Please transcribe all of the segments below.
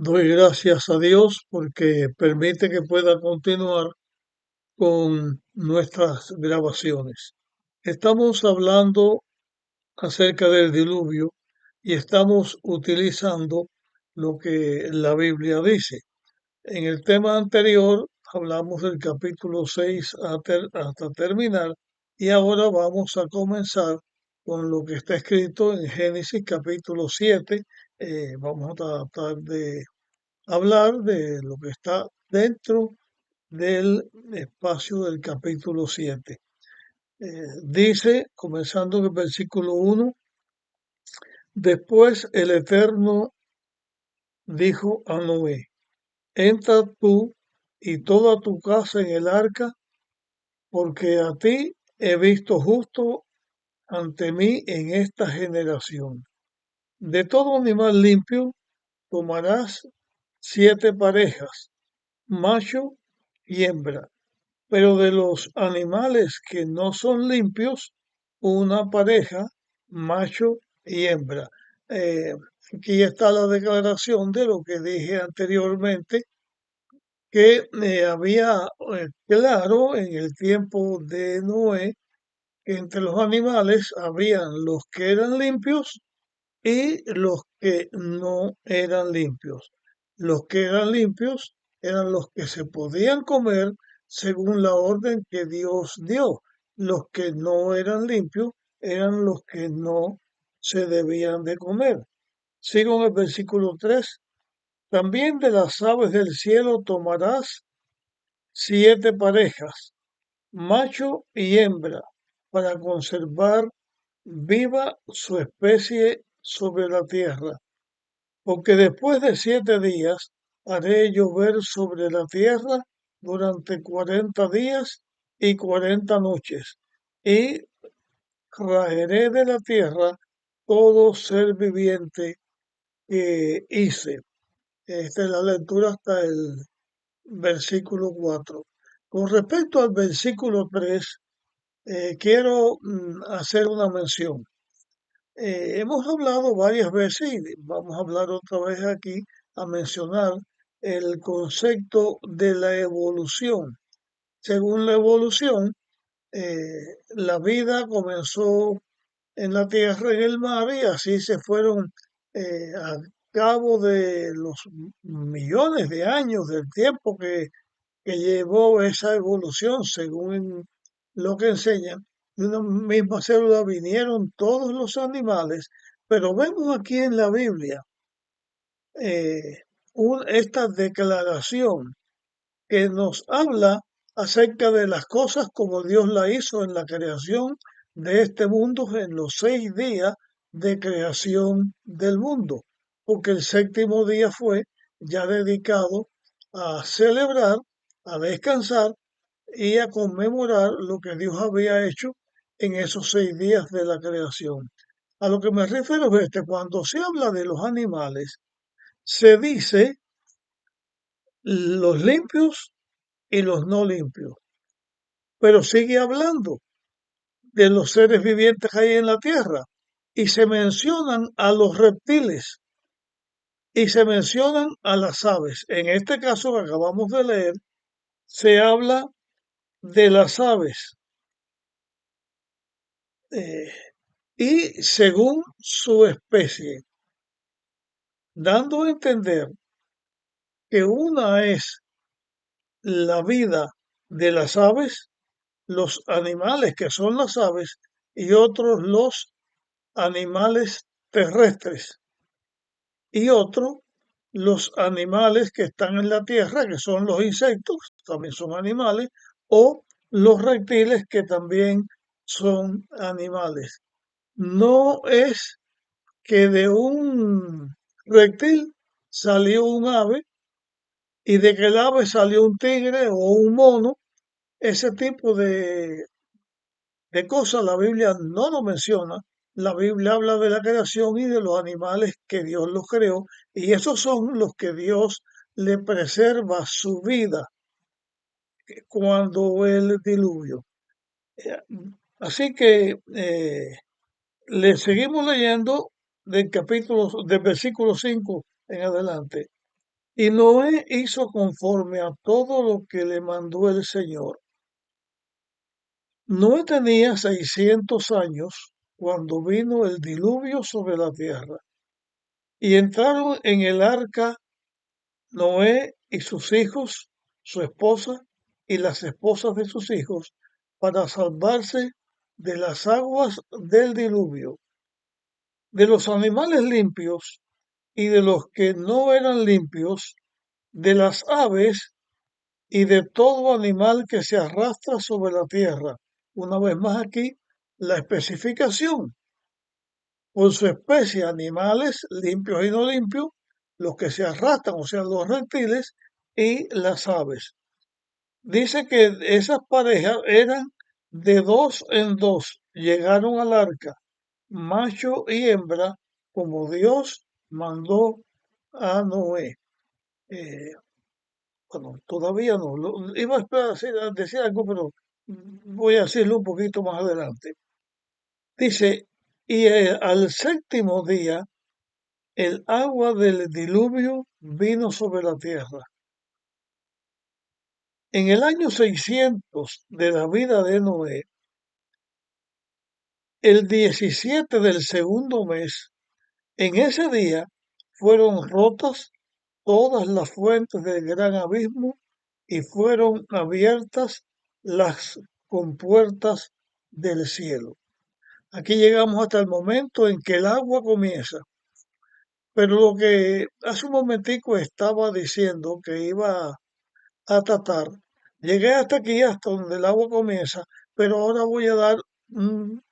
Doy gracias a Dios porque permite que pueda continuar con nuestras grabaciones. Estamos hablando acerca del diluvio y estamos utilizando lo que la Biblia dice. En el tema anterior hablamos del capítulo 6 hasta terminar y ahora vamos a comenzar con lo que está escrito en Génesis capítulo 7. Vamos a tratar de hablar de lo que está dentro del espacio del capítulo 7. Dice, comenzando en el versículo 1, después el Eterno dijo a Noé, entra tú y toda tu casa en el arca, porque a ti he visto justo ante mí en esta generación. De todo animal limpio tomarás 7 parejas, macho y hembra, pero de los animales que no son limpios, una pareja, macho y hembra. Eh, Aquí está la declaración de lo que dije anteriormente, que había claro en el tiempo de Noé que entre los animales habían los que eran limpios y los que no eran limpios. Los que eran limpios eran los que se podían comer según la orden que Dios dio. Los que no eran limpios eran los que no se debían de comer. Sigo en el versículo 3. También de las aves del cielo tomarás 7 parejas, macho y hembra, para conservar viva su especie sobre la tierra, porque después de 7 días haré llover sobre la tierra durante 40 días y 40 noches, y raeré de la tierra todo ser viviente que hice. Esta es la lectura hasta el versículo 4. Con respecto al versículo 3, quiero hacer una mención. Hemos hablado varias veces y vamos a hablar otra vez aquí a mencionar el concepto de la evolución. Según la evolución, la vida comenzó en la tierra, en el mar, y así se fueron a cabo de los millones de años del tiempo que llevó esa evolución, según lo que enseñan. De una misma célula vinieron todos los animales, pero vemos aquí en la Biblia eh, esta declaración que nos habla acerca de las cosas como Dios la hizo en la creación de este mundo en los 6 días de creación del mundo, porque el séptimo día fue ya dedicado a celebrar, a descansar y a conmemorar lo que Dios había hecho en esos 6 días de la creación. A lo que me refiero es este, cuando se habla de los animales, se dice los limpios y los no limpios, pero sigue hablando de los seres vivientes que hay en la tierra y se mencionan a los reptiles y se mencionan a las aves. En este caso que acabamos de leer, se habla de las aves eh, y según su especie, dando a entender que una es la vida de las aves, los animales que son las aves, y otros los animales terrestres, y otro los animales que están en la tierra, que son los insectos, también son animales, o los reptiles, que también son animales. No es que de un reptil salió un ave y de que el ave salió un tigre o un mono. Ese tipo de cosas la Biblia no lo menciona. La Biblia habla de la creación y de los animales que Dios los creó, y esos son los que Dios le preserva su vida cuando el diluvio. Eh, Así que le seguimos leyendo del versículo 5 en adelante. Y Noé hizo conforme a todo lo que le mandó el Señor. Noé tenía 600 años cuando vino el diluvio sobre la tierra. Y entraron en el arca Noé y sus hijos, su esposa y las esposas de sus hijos, para salvarse de las aguas del diluvio, de los animales limpios y de los que no eran limpios, de las aves y de todo animal que se arrastra sobre la tierra. Una vez más aquí, la especificación por su especie, animales limpios y no limpios, los que se arrastran, o sea, los reptiles y las aves. Dice que esas parejas eran de dos en dos, llegaron al arca, macho y hembra, como Dios mandó a Noé. Eh, bueno, todavía no, iba a esperar decir algo, pero voy a decirlo un poquito más adelante. Dice, y al séptimo día el agua del diluvio vino sobre la tierra. En el año 600 de la vida de Noé, el 17 del segundo mes, en ese día fueron rotas todas las fuentes del gran abismo y fueron abiertas las compuertas del cielo. Aquí llegamos hasta el momento en que el agua comienza. Pero lo que hace un momentico estaba diciendo que iba a tratar, llegué hasta aquí, hasta donde el agua comienza, pero ahora voy a dar un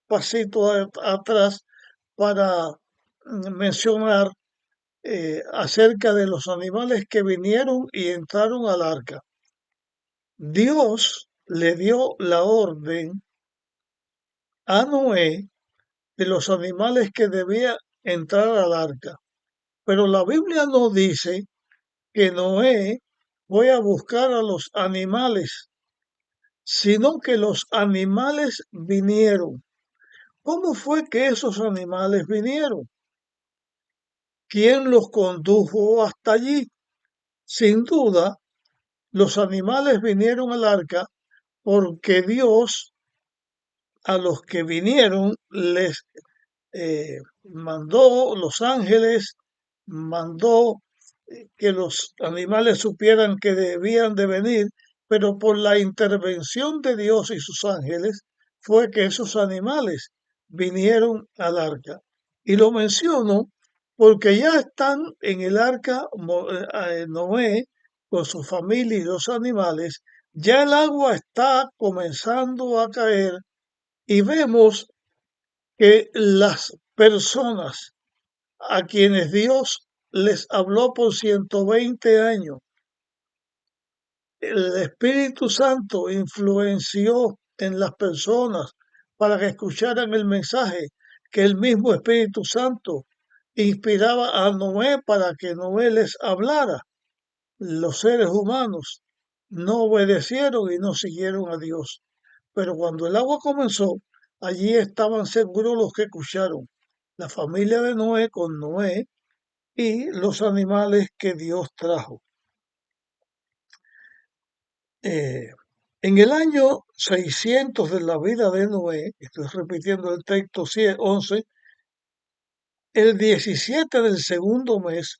pasito atrás para mencionar acerca de los animales que vinieron y entraron al arca. Dios le dio la orden a Noé de los animales que debía entrar al arca, pero la Biblia no dice que Noé fue a buscar a los animales, sino que los animales vinieron. ¿Cómo fue que esos animales vinieron? ¿Quién los condujo hasta allí? Sin duda, los animales vinieron al arca porque Dios a los que vinieron les mandó los ángeles, mandó que los animales supieran que debían de venir, pero por la intervención de Dios y sus ángeles fue que esos animales vinieron al arca. Y lo menciono porque ya están en el arca Noé con su familia y los animales, ya el agua está comenzando a caer y vemos que las personas a quienes Dios les habló por 120 años, el Espíritu Santo influenció en las personas para que escucharan el mensaje que el mismo Espíritu Santo inspiraba a Noé para que Noé les hablara. Los seres humanos no obedecieron y no siguieron a Dios. Pero cuando el agua comenzó, allí estaban seguros los que escucharon, la familia de Noé con Noé y los animales que Dios trajo. Eh, en el año 600 de la vida de Noé, estoy repitiendo el texto 11, el 17 del segundo mes,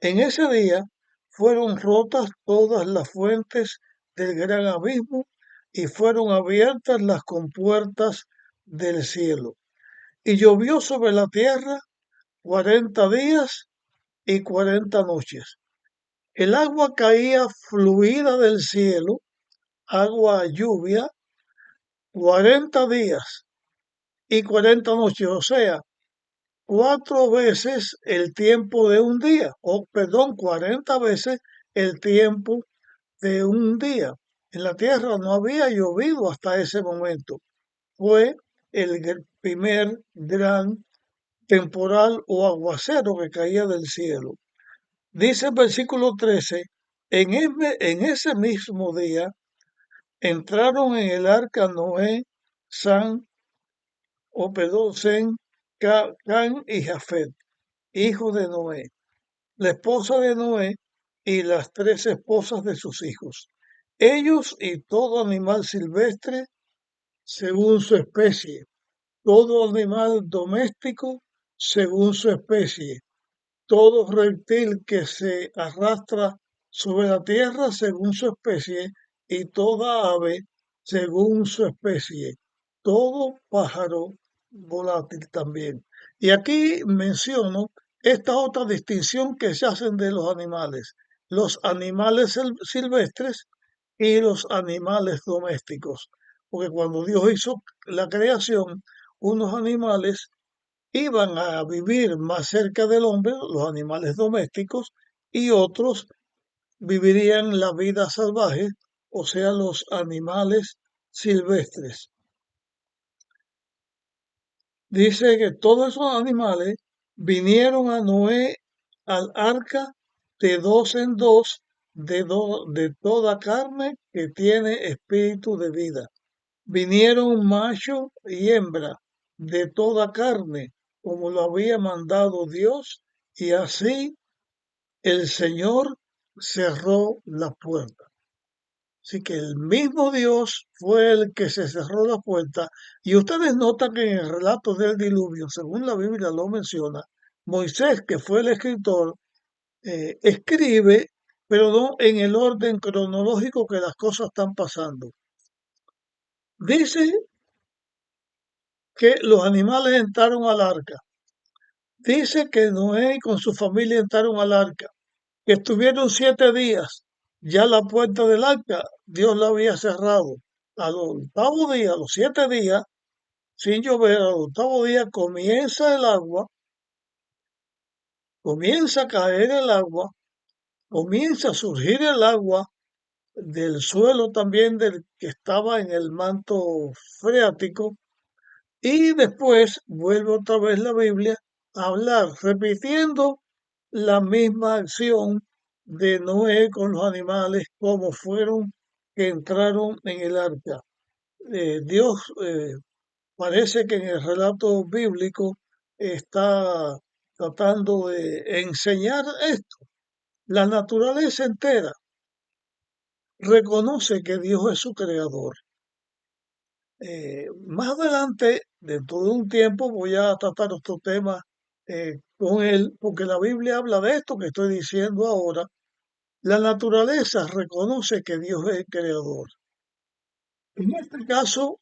en ese día fueron rotas todas las fuentes del gran abismo y fueron abiertas las compuertas del cielo. Y llovió sobre la tierra 40 días y 40 noches. El agua caía fluida del cielo, agua lluvia, 40 días y 40 noches, o sea, cuatro veces el tiempo de un día, o perdón, 40 veces el tiempo de un día. En la tierra no había llovido hasta ese momento. Fue el primer gran temporal o aguacero que caía del cielo. Dice el versículo 13, en ese mismo día entraron en el arca Noé, San, o perdón, Sem, Can y Jafet, hijos de Noé. la esposa de Noé y las tres esposas de sus hijos, ellos y todo animal silvestre según su especie, todo animal doméstico según su especie, todo reptil que se arrastra sobre la tierra según su especie, y toda ave según su especie, todo pájaro volátil también. Y aquí menciono esta otra distinción que se hacen de los animales silvestres y los animales domésticos. Porque cuando Dios hizo la creación, unos animales iban a vivir más cerca del hombre, los animales domésticos, y otros vivirían la vida salvaje, o sea, los animales silvestres. Dice que todos esos animales vinieron a Noé al arca de dos en dos, de toda carne que tiene espíritu de vida. Vinieron macho y hembra de toda carne, como lo había mandado Dios, y así el Señor cerró la puerta. Así que el mismo Dios fue el que se cerró la puerta. Y ustedes notan que en el relato del diluvio, según la Biblia lo menciona, Moisés, que fue el escritor, escribe, pero no en el orden cronológico que las cosas están pasando. Dice que los animales entraron al arca. Dice que Noé con su familia entraron al arca, que estuvieron 7 días. Ya la puerta del arca Dios la había cerrado. Al octavo día, a los 7 días, sin llover, al octavo día comienza el agua, comienza a caer el agua, comienza a surgir el agua del suelo también del que estaba en el manto freático. Y después vuelve otra vez la Biblia a hablar, repitiendo la misma acción de Noé con los animales, como fueron que entraron en el arca. Dios parece que en el relato bíblico está tratando de enseñar esto. La naturaleza entera reconoce que Dios es su creador. Más adelante, dentro de un tiempo, voy a tratar otro tema con él, porque la Biblia habla de esto que estoy diciendo ahora. La naturaleza reconoce que Dios es el creador. En este caso,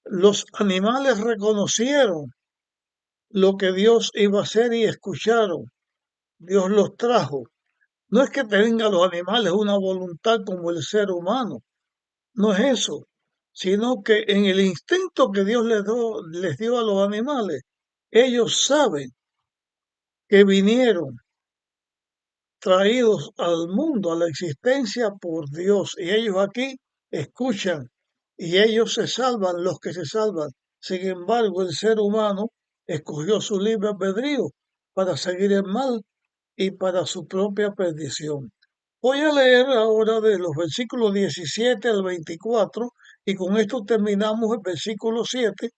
los animales reconocieron lo que Dios iba a hacer y escucharon. Dios los trajo. No es que tengan los animales una voluntad como el ser humano, no es eso, sino que en el instinto que Dios les dio a los animales, ellos saben que vinieron traídos al mundo, a la existencia por Dios, y ellos aquí escuchan y ellos se salvan, los que se salvan. Sin embargo, el ser humano escogió su libre albedrío para seguir el mal y para su propia perdición. Voy a leer ahora de los versículos 17 al 24 y con esto terminamos el versículo 7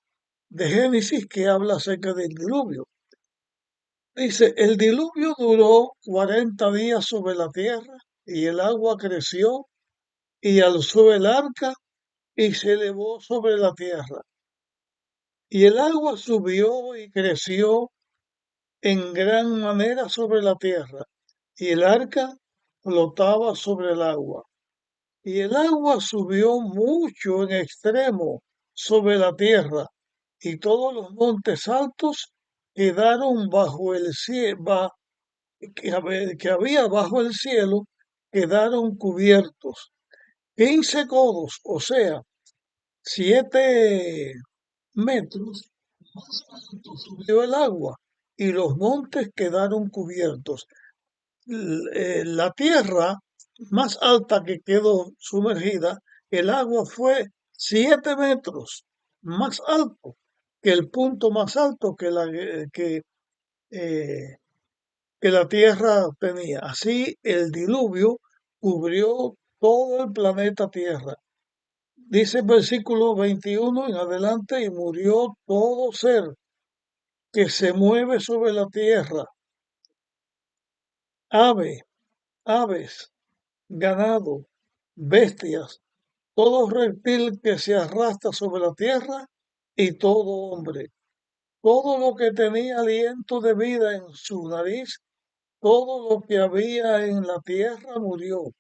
de Génesis que habla acerca del diluvio. Dice, el diluvio duró 40 días sobre la tierra y el agua creció y alzó el arca y se elevó sobre la tierra. Y el agua subió y creció en gran manera sobre la tierra y el arca flotaba sobre el agua. Y el agua subió mucho en extremo sobre la tierra, y todos los montes altos quedaron bajo el cielo, que había bajo el cielo, quedaron cubiertos. 15 codos, o sea, 7 metros, más alto subió el agua, y los montes quedaron cubiertos. La tierra más alta que quedó sumergida, el agua fue 7 metros más alto que el punto más alto eh, que la tierra tenía. Así el diluvio cubrió todo el planeta Tierra. Dice el versículo 21 en adelante, y murió todo ser que se mueve sobre la tierra, ave, aves, ganado, bestias, todo reptil que se arrastra sobre la tierra y todo hombre. Todo lo que tenía aliento de vida en su nariz, todo lo que había en la tierra murió.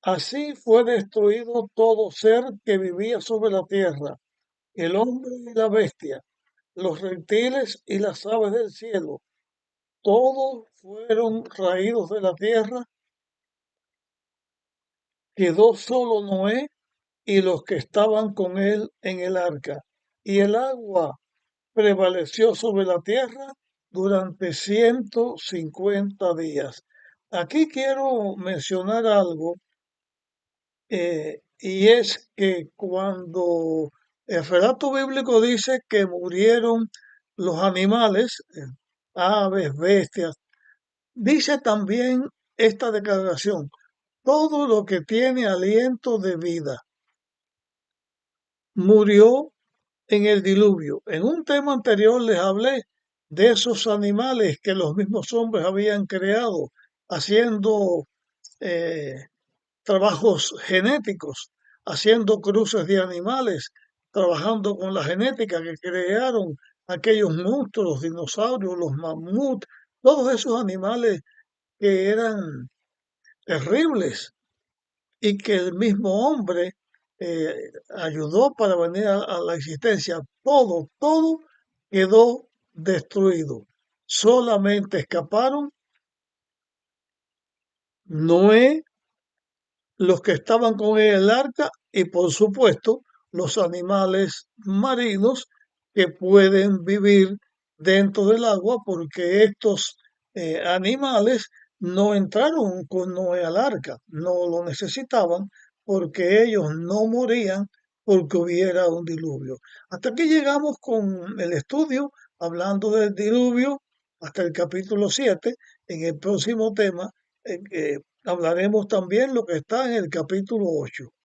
Así fue destruido todo ser que vivía sobre la tierra, el hombre y la bestia, los reptiles y las aves del cielo. Todos fueron raídos de la tierra, quedó solo Noé y los que estaban con él en el arca. Y el agua prevaleció sobre la tierra durante 150 días. Aquí quiero mencionar algo, y es que cuando el relato bíblico dice que murieron los animales, aves, bestias, dice también esta declaración: todo lo que tiene aliento de vida murió en el diluvio. En un tema anterior les hablé de esos animales que los mismos hombres habían creado, haciendo eh, trabajos genéticos, haciendo cruces de animales, trabajando con la genética que crearon aquellos monstruos, los dinosaurios, los mamuts, todos esos animales que eran terribles y que el mismo hombre eh, ayudó para venir a la existencia. Todo quedó destruido. Solamente escaparon Noé, los que estaban con él en el arca y por supuesto los animales marinos que pueden vivir dentro del agua, porque estos animales no entraron con Noé al arca, no lo necesitaban porque ellos no morían porque hubiera un diluvio. Hasta aquí llegamos con el estudio hablando del diluvio hasta el capítulo 7. En el próximo tema hablaremos también lo que está en el capítulo 8.